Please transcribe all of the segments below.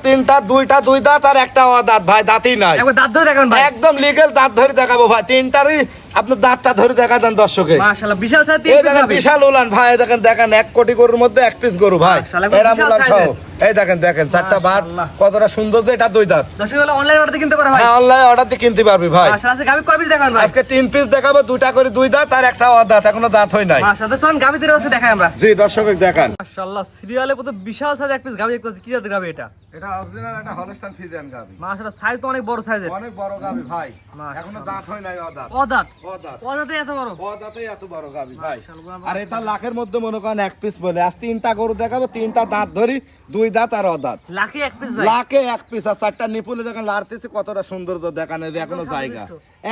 তিনটা দুইটা দুই দাঁত আর একটা দাঁত ভাই, দাঁতই নাই। একবার দাঁত ধরে দেখাবেন ভাই? একদম লিগেল দাঁত ধরে দেখাবো ভাই, তিনটারই আপনার দাঁতটা ধরে দেখা দেন দর্শকে। মাশাআল্লাহ বিশাল সাইজ তিন এই পিস দেখেন গাভী। বিশাল উলান ভাই, দেখেন দেখেন 1 কোটি গরুর মধ্যে এক পিস গরু ভাই, মাশাআল্লাহ, একবার এরা বিশাল উলান সহ। সাইজের। এই দেখেন দেখেন চারটা বাট মাশাআল্লাহ। কতটা সুন্দর, যে এটা দুই দাঁত। দর্শক হলো অনলাইন অর্ডার কিনতে পারে ভাই? হ্যাঁ অনলাইন অর্ডার দিয়ে কিনতে পারবি ভাই। মাশাআল্লাহ আজকে গাভী কয় পিস দেখাবেন ভাই? আজকে 3 পিস দেখাবো, দুইটা করে দুই দাঁত আর একটা দাঁত, এখনো দাঁত হয় নাই। মাশাআল্লাহ চলুন গাভী ধরে বসে দেখাই আমরা। জি দর্শক দেখান। মাশাআল্লাহ সিরিয়ালে কত বিশাল সাইজ এক পিস গাভী দেখতেছি, কি জাতের গাভী এটা? এটা অরিজিনাল একটা হলস্টাইন ফ্রিজিয়ান গাবি, মাশাআল্লাহ সাইজ তো অনেক বড় সাইজের। অনেক বড় গাবি ভাই, মাশাআল্লাহ। এখনো দাঁত হয় নাই দাঁত। অদাঁত দাঁত অদাঁতে এত বড়? দাঁতেই এত বড় গাবি ভাই। মাশাআল্লাহ। আর এটা লাখের মধ্যে মনে করেন এক পিস বলে, আজ 3টা গরু দেখাবো, 3টা দাঁত ধরি, দুই দাঁত আর দাঁত। লাখে এক পিস ভাই? লাখে এক পিস। আর 4টা নিপুলে দেখেন লাড়তেছে, কতটা সৌন্দর্য দেখানে এখনো জায়গা,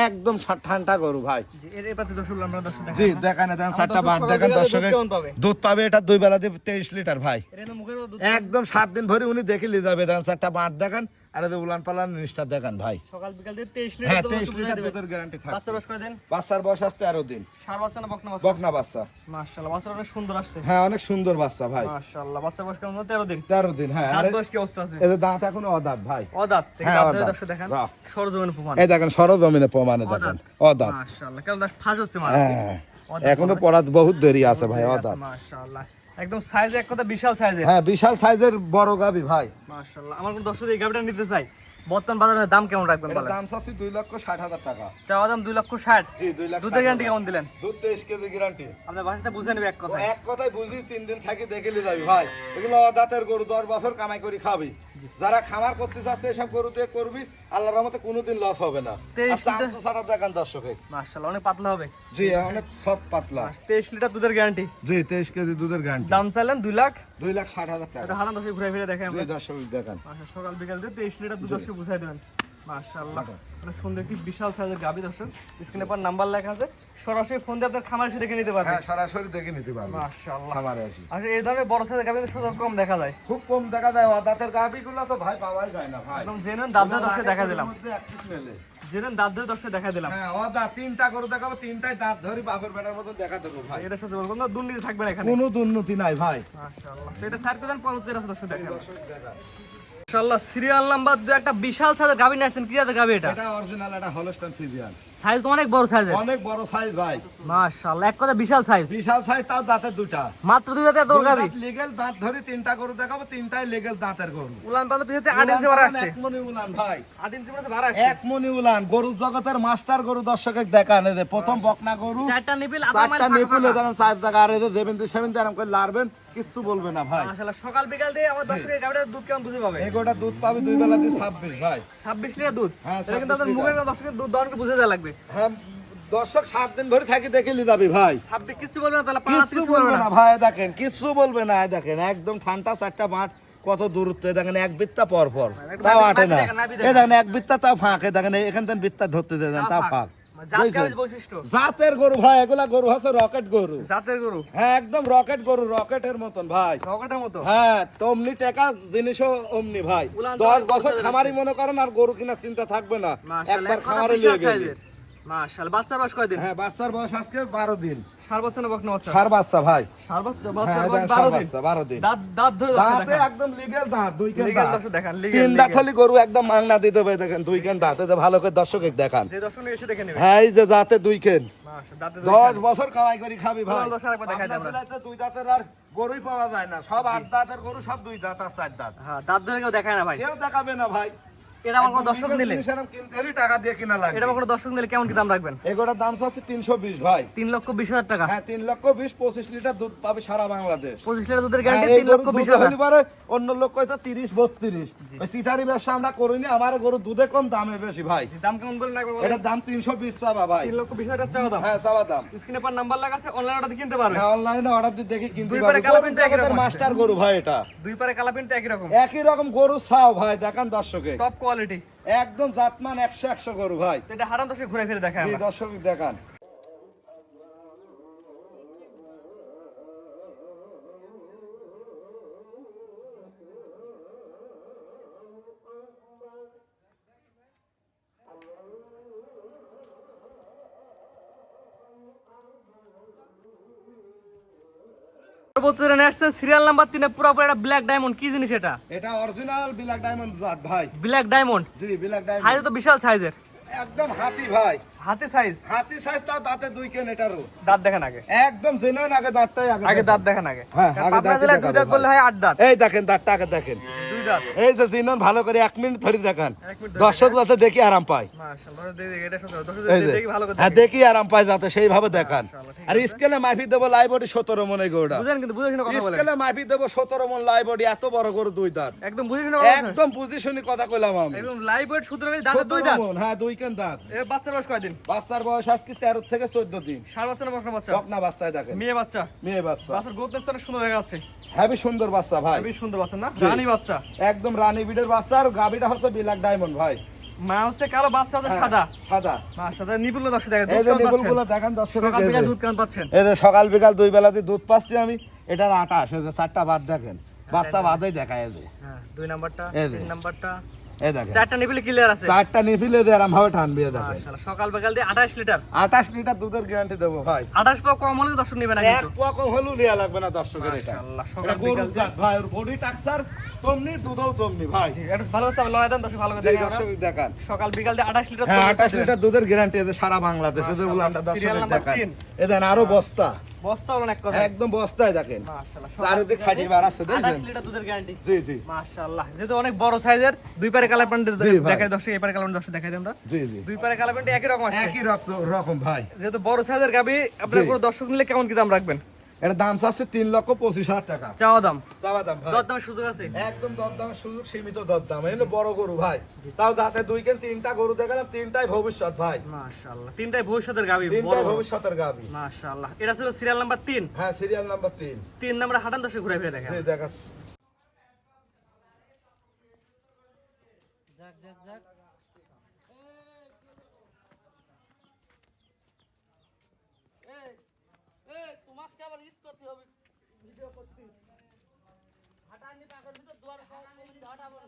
একদম ঠান্ডা গরু ভাই। জি এর পাতে দর্শক আমরা দর্শক জি দেখাই। দেখানে দেন 4টা বাট দর্শক দেখেন সকালে দর্শকে দুধ কেমন পাবে? দুধ পাবে এটা দুই বেলা দিয়ে 23 লিটার ভাই, এর তো মুখের দুধ একদম 7 দিন ভরে উনি দেখে নিয়ে যাবে। দেখেন 4টা বাট দেখেন, আর এই যে উলান পালান জিনিসটা দেখেন ভাই। সকাল বিকাল দিয়ে 23 হ্যাঁ লিটার 23 লিটার দুধের গ্যারান্টি থাকে। বাচ্চা বয়স করে দেন? বাচ্চার বয়স আসতে 13 দিন। সার বাচ্চা না বকনা বাচ্চা? বকনা বাচ্চা। মাশাআল্লাহ বাচ্চাটা অনেক সুন্দর আসছে। হ্যাঁ অনেক সুন্দর বাচ্চা ভাই। মাশাআল্লাহ বাচ্চা বয়স কেমন? 13 দিন। 13 দিন হ্যাঁ। দাঁত আরে বয়স কি অবস্থা আছে? এদের দাঁত এখনো অদাঁত ভাই। অদাঁত থেকে হ্যাঁ, দাঁত ধরে অদাঁত। দর্শক দেখেন। বাহ। সরজমিনে প্রমাণ। এই দেখেন সরজমিনে প্রমাণে দেখেন অদাঁত। মাশাআল্লাহ কেমন দাঁত ফাজ হচ্ছে মানে? হ্যাঁ এখনো পড়া বহুত দেরি আছে ভাই, অদাঁত। মাশাআল্লাহ একদম সাইজ এক কথা বিশাল সাইজের। হ্যাঁ বিশাল সাইজের বড় গাবি ভাই। মাশাআল্লাহ আমার কোন দর্শক এই গাবিটা নিতে চাই, বর্তমান বাজারের দাম কেমন রাখবেন এটা বলেন? দাম চাচ্ছি 2,60,000 টাকা। চাওয়া দাম 2,60,000। জি 2,60,000। দুধের গ্যারান্টি কেমন দিলেন? দুধ 23 কেজি গ্যারান্টি। আপনার বাসাতে বুঝে নেবে এক কথা। এক কথাই বুঝি 3 দিন থাকি দেখে নিয়ে যাবি ভাই। এগুলো অদাঁতের গরু 10 বছর কামাই করে খাবি। যারা খামার করতে চাচ্ছে এসব গরু দিয়ে করবি, আল্লাহর রহমতে কোনোদিন লস হবে না। 23 আর চামচু ছাড়া দেখেন দর্শকে। মাশাআল্লাহ অনেক পাতলা হবে। জি অনেক সফট পাতলা। 23 লিটার দুধের গ্যারান্টি। জি 23 কেজি দুধের গ্যারান্টি। দাম চাইলেন 2,60,000। 2,60,000 টাকা। এটা হারান দশে ঘুরে ফিরে দেখেন জি আমরা। দর্শক দেখেন। মাশাআল্লাহ সকাল বিকাল দিয়ে 23 লিটার দুধ দর্শক বুঝাই দেবেন। মাশাআল্লাহ অনেক সুন্দর একটি বিশাল সাইজের গাবি দর্শক, স্ক্রিনে পর নাম্বার লেখা আছে, সরাসরি ফোন দিয়ে আপনার খামার এসে দেখে নিতে পারবেন। হ্যাঁ সরাসরি দেখে নিতে পারবে। মাশাআল্লাহ খামারে আসি। আর এই ধরনের বড় সাইজের গাবি তো সব কম দেখা যায়। খুব কম দেখা যায়, দাঁতের গাবিগুলো তো ভাই পাওয়াই যায় না ভাই। একদম জেনুইন দাঁত ধরে দর্শক দেখা দিলাম। মধ্যে এক পিস মেলে। জেনুইন দাঁত ধরে দর্শক দেখা দিলাম। হ্যাঁ দাঁত 3টা গরু দেখাবো, 3টাই দাঁত ধরি বাপের বেটার মতন দেখা দেবো ভাই। এটা সাথে বলবো না দুর্নীতি থাকবে না এখানে। কোনো দুর্নীতি নাই ভাই। মাশাআল্লাহ তো এটা সাইড করে দেন, পরবর্তী রাস্তা দর্শক দেখেন। দর্শক দেখান। মাশাআল্লাহ সিরিয়াল নাম্বার 2 একটা বিশাল সাইজের গাবি নিয়ে আসছেন, কি জাতের গাবি এটা? এটা অরিজিনাল একটা হলস্টাইন ফ্রিজিয়ান। সাইজ তো অনেক বড় সাইজের। অনেক বড় সাইজ ভাই। মাশাআল্লাহ এক কথা বিশাল সাইজ। বিশাল সাইজ, তাও দাঁতের দুটা। মাত্র 2 জাতের এত বড় গাবি? লিগেল দাঁত ধরি 3টা গরু দেখাবো, 3টাই লিগেল দাঁতের গরু। উলান পাতা পিছতে 8 ইঞ্চি বড় আসছে। এক মনি উলান ভাই, 8 ইঞ্চি বড় বড় আসছে। এক মনি উলান। গরুর জগতের মাস্টার গরু দর্শকে দেখান। এই যে প্রথম বকনা গরু, চারটা নিপিল 4টা নিপুলে দেখেন, 4 জায়গা আর এই যে জেবেন সেভেন আরাম করে লাড়বেন, কিচ্ছু বলবে না ভাই। মাশাআল্লাহ সকাল বিকাল দিয়ে আমার দর্শকের গাবিটার দুধ কেমন বুঝে পাবে? এগোটা দুধ পাবে দুই বেলা দিয়ে 26 ভাই। 26 লিটার দুধ। হ্যাঁ, এটা কিন্তু 26 আপনার মুখের দর্শকের দুধ দহনকে বুঝে দেওয়া লাগবে। হ্যাঁ দর্শক 7 দিন ধরে থাকি দেখে লি যাবি ভাই। 26 কিছু বলবে না তাহলে 5 কিচ্ছু কিছু বলবে বলবে না না। ভাই, দেখেন কিচ্ছু বলবে না। এই দেখেন একদম ঠান্ডা, 4টা মাঠ কত দূরত্ব, দেখেন এক বিত্তা পর পর, তাও আটে না। এই দেখেন এক বিত্তা তাও ফাঁক, দেখেন এখান থেকে বিত্তা ধরতে দেন তাও ফাঁক। জাতের বৈশিষ্ট্য। জাতের গরু ভাই, এগুলা গরু হচ্ছে রকেট গরু। জাতের গরু। হ্যাঁ একদম রকেট গরু, রকেটের মতন ভাই। রকেটের মতো। হ্যাঁ তমনি টাকা জিনিসও অমনি ভাই। উলান 10 চড়াই বছর করতে খামারি মনে করেন, আর গরু কিনার চিন্তা থাকবে না, মাশাআল্লাহ একবার এক কথা খামারে বিশাল নিয়ে গেলে। সাইজের। মাশাআল্লাহ বাচ্চা বয়স কয়দিন? হ্যাঁ বাচ্চার বয়স আজকে 12 দিন। সার বাচ্চা না বকনা বাচ্চা? সার বাচ্চা ভাই। সার বাচ্চা, হ্যাঁ বাচ্চার বয়স সার 12 দিন। বাচ্চা 12 দিন। দাঁত দাঁত ধরে দর্শক দাঁতে দেখেন। একদম লিগেল দাঁত, দুই কেন লিগ্যাল দাঁত। দর্শক দেখেন, লিগ্যাল। 3 দাঁতলি গরু একদম মাংনা দিতে হবে, দেখেন 2 কেন দাঁত। এটা ভালো করে দর্শকে দেখান। যে দর্শক নিয়ে এসে দেখে নেবে। হ্যাঁ এই যে দাঁতে 2 কেন। মাশাআল্লাহ দাঁতে 10 বছর কামাই করে খাবি ভাই। বড় দর্শক একবার দেখাই দেন আমরা। আপনার ছেলেতে 2 দাঁতের আর গরুই পাওয়া যায় না, সব 8 দাঁতের গরু, সব 2 দাঁত আর 4 দাঁত। হ্যাঁ দাঁত ধরে কেউ দেখায় না ভাই। কেউ দেখাবে না ভাই। এটা আমার কোনো দর্শক নিলে, টাকা দিয়ে কিনা লাগবে। এটা আমার কোনো দর্শক নিলে কেমন কি দাম রাখবেন? এগুলোর দাম আছে 320 ভাই। 3,20,000 টাকা। হ্যাঁ 3,20,000, 25 লিটার দুধ পাবে সারা বাংলাদেশ। 25 লিটার দুধের হ্যাঁ, গ্যারান্টি এই গরুর দুধ 3,20,000। হলে পরে অন্য লোক হয়তো 30-32। ওই সিটারি ব্যবসা আমরা করিনি, আমার গরুর দুধে কম, দামে বেশি ভাই। দাম কেমন বলেন একবার বলেন? এটার দাম 320 চাবা ভাই। 3,20,000 টাকা চাওয়া দাম। হ্যাঁ চাবা দাম। স্ক্রিনে পর নাম্বার লাগা আছে, অনলাইন অর্ডার কিনতে পারবেন। হ্যাঁ অনলাইনে অর্ডার দিয়ে দেখি কিনতে দুই পারবে। পারে কালার গরুর কিন্তু একই জগতের রকম মাস্টার গরু ভাই এটা। দুই পারে কালা প্রিন্ট একই রকম। একই রকম গরু চাও ভাই, দেখান দর্শকে। Top quality. একদম জাতমান 100 গরু ভাই। তো এটা হারান দর্শক ঘুরে ফিরে দেখায় জি আমরা। দর্শক দেখান। পরবর্তীতে নিয়ে আসছেন সিরিয়াল নাম্বার 3 এ পুরোপুরি একটা ব্ল্যাক ডায়মন্ড। কি জিনিস এটা? এটা অরিজিনাল ব্ল্যাক ডায়মন্ড জাত ভাই। ব্ল্যাক ডায়মন্ড, জি ব্ল্যাক ডায়মন্ড। সাইজ তো বিশাল সাইজের, একদম হাতি ভাই, হাতি সাইজ। হাতি সাইজ। তাও দাঁতে দুই কেন এটারও। দাঁত দেখেন আগে, একদম জেনুইন। আগে দাঁতটাই আগে দাঁত দেখেন আগে। হ্যাঁ, আগে পাবনা দাঁতই জেলায় দেখাবো দুই দাঁত ভাই। বললে হয় 8 দাঁত। এই দেখেন দাঁতটা আগে দেখেন, দুই দাঁত। এই যে জিনন ভালো করে 1 মিনিট ধরে দেখান, 1 মিনিট ধরে দর্শক যাতে দেখি আরাম পায়। মাশাআল্লাহ, দেখি এটা সত্যি দর্শক এই যে দেখি ভালো করে হ্যাঁ, দেখি। দেখি আরাম পায় যাতে সেইভাবে দেখান। আর স্কেলে মাফি দেবো লাই বডি 17 মনে গৌড়া। বুঝেন কিন্তু বুঝে শুনে কথা বলেন, স্কেলে মাফি দেবো 17 মন লাই বডি, এত বড় গরু দুই দাঁত। একদম বুঝে শুনে কথা বলেন, একদম বুঝি শুনি কথা কইলাম আমি। একদম লাইভ ওয়েট 17 কেজি, দাঁতে দুই 17 দাঁত। মণ, হ্যাঁ দুই কেন দাঁত। এর বাচ্চার বয়স কয়দিন? বাচ্চার বয়স আজকে 13 থেকে 14 দিন। ষাঁড় বাচ্চা না বকনা বাচ্চা? বকনা বাচ্চায় দেখেন, মেয়ে বাচ্চা। মেয়ে বাচ্চা। বাচ্চার গ্রোথ অনেক সুন্দর দেখা যাচ্ছে, হেবি সুন্দর বাচ্চা ভাই, খুবই সুন্দর বাচ্চা না? জি। রানী বাচ্চা, একদম রানী বিডের বাচ্চা। আর গাবিটা হচ্ছে ব্ল্যাক ডায়মন্ড ভাই। মা হচ্ছে কালো, বাচ্চা হচ্ছে হ্যাঁ, সাদা। সাদা। মাশাআল্লাহ, নিপুল দর্শক দেখেন, এই দুধ যে কেমন পাচ্ছেন? নিপুলগুলো দেখেন দর্শক। সকাল বিকাল দুধ কেমন পাচ্ছেন? এই যে সকাল বিকাল দুই বেলাতে দুধ পাচ্ছি আমি। এটার 28, এই যে 4টা বাদ দেখেন, বাচ্চা বাদেই দেখায়। এই যে হ্যাঁ, 2 নাম্বারটা, এই যে। 3 নাম্বারটা, এই দেখেন 4টা নিপুল ক্লিয়ার আছে। 4টা নিফিলে দিয়ে আরাম ভাবে টানবি। এই দেখেন মাশাআল্লাহ, সকাল বিকাল দিয়ে 28 লিটার। 28 লিটার দুধের গ্যারান্টি দেবো ভাই। 28 পাও কম হলে দর্শক নেবে না এক কিন্তু। পোয়া কম হলেও নেওয়া লাগবে না দর্শকের। এটা মাশাআল্লাহ, এটা সকাল গরুর বিকাল জাত ভাই। ওর বডি টাকসার তমনি, দুধও তমনি ভাই। এটা ভালো আছে, আমি লড়াই দেন দর্শক ভালো করে যে দেখেন আমরা। দর্শক দেখান, সকাল বিকাল দিয়ে 28 লিটার হ্যাঁ দুধ 28 আছে। লিটার দুধের গ্যারান্টি আছে সারা বাংলাদেশে। যেগুলো আমরা সিরিয়াল দর্শকের নাম্বার দেখান, 3। এ দেন আরো বস্তা, বস্তা হলো এক কথা। একদম বস্তায় দেখেন। মাশাআল্লাহ, চারিদিক ফাটি বার আছে দেখছেন। 28 লিটার দুধের গ্যারান্টি। জি জি মাশাআল্লাহ, যেহেতু অনেক বড় সাইজের, দুই পারে কালার প্যান্ট জি ভাই। দেখাই দর্শক, এই পারে কালার দর্শক দেখাই দিই আমরা। জি জি, দুই পারে কালার প্যান্ট একই রকম আছে। একই রকম ভাই। যেহেতু বড় সাইজের গাবি, আপনার জি। কোনো দর্শক নিলে কেমন কি দাম রাখবেন? এটা দাম চাচ্ছে 3,25,000 টাকা চাওয়া দাম, চাওয়া দাম ভাই। দর দামের সুযোগ আছে। একদম দরদামের সুযোগ, সীমিত দরদাম। এই হলো বড় গরু ভাই। তাও দাঁতে দুই কেন 3টা গরু দেখালাম, 3টাই ভবিষ্যৎ ভাই। মাশাআল্লাহ, তিনটাই ভবিষ্যতের গাবি, বড় 3টাই বড়। ভবিষ্যতের গাবি। মাশাআল্লাহ, এটা ছিল সিরিয়াল নাম্বার 3। হ্যাঁ সিরিয়াল নাম্বার 3। 3 নাম্বার হাঁটান দর্শক ঘুরে ফিরে দেখেন। জি দেখাচ্ছি। যাক যাক যাক, তোমাকে আবার ঈদ করতে হবে, ভিডিও করতে। হাঁটা নি পাগল ভিতর দুয়ার হাঁটা বলে।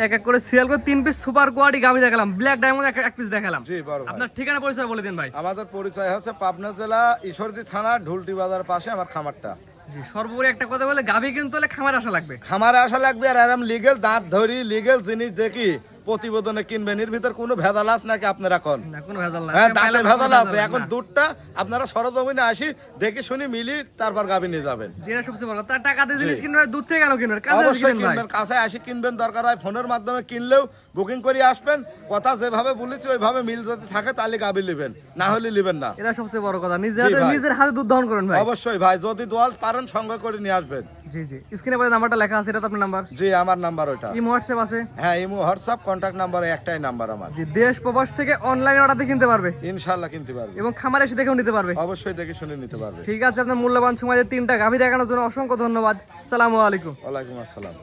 এক এক করে সিরিয়াল করে 3 পিস সুপার কোয়ালিটি গাবি দেখালাম, ব্ল্যাক ডায়মন্ড এক পিস দেখালাম। জি বড় ভাই। আপনার ঠিকানা পরিচয় বলে দিন ভাই। আমাদের পরিচয় হচ্ছে পাবনা জেলা ঈশ্বরদী থানা ঢুলটি বাজার পাশে আমার খামারটা। জি, সর্বোপরি একটা কথা বলে, গাবি কিনতে হলে খামার আসা লাগবে। খামারে আসা লাগবে, আর এরম লিগেল দাঁত ধরি লিগেল জিনিস দেখি প্রতিবেদনে কিনবেন। এর ভিতর কোনো ভেজাল আছে নাকি আপনারা কোন? না, কোনো ভেজাল না। হ্যাঁ দাঁতে পাইলে ভেজাল কোনো আছে। এখন না। দুধটা আপনারা সরজমিনে আসি দেখে শুনি মিলি তারপর গাবি নিয়ে যাবেন। যেটা সবচেয়ে বড়, তার টাকা দিয়ে জিনিস কিনবে, দুধ থেকে কেন কিনবেন? কাছে অবশ্যই কিনবেন ভাই। কিনবেন, কাছে আসি কিনবেন। দরকার হয় ফোনের মাধ্যমে কিনলেও বুকিং করে আসবেন। কথা যেভাবে বলেছি ওইভাবে মিল যদি থাকে তাহলে গাবি নেবেন, না হলে নেবেন না। এটা সবচেয়ে বড় কথা, জি ভাই। নিজের হাতে দুধ দহন করেন ভাই। অবশ্যই ভাই, যদি দোয়াল পারেন সঙ্গে করে নিয়ে আসবেন। জি জি, স্ক্রিনে পরে নাম্বারটা লেখা আছে, এটা তো আপনার নাম্বার। জি আমার নাম্বার ওইটা। ইমো হোয়াটসঅ্যাপ আছে? হ্যাঁ ইমো হোয়াটসঅ্যাপ কন্ট্যাক্ট নাম্বার একটাই নাম্বার আমার। জি, দেশ প্রবাস থেকে অনলাইন অর্ডার দিয়ে কিনতে পারবে ইনশাআল্লাহ কিনতে পারবে, এবং খামারে এসে দেখেও নিতে পারবে। অবশ্যই দেখে শুনে নিতে পারবে। ঠিক আছে, আপনার মূল্যবান সময় 3টা গাভী দেখানোর জন্য অসংখ্য ধন্যবাদ। আসসালামু আলাইকুম। ওয়ালাইকুম আসসালাম।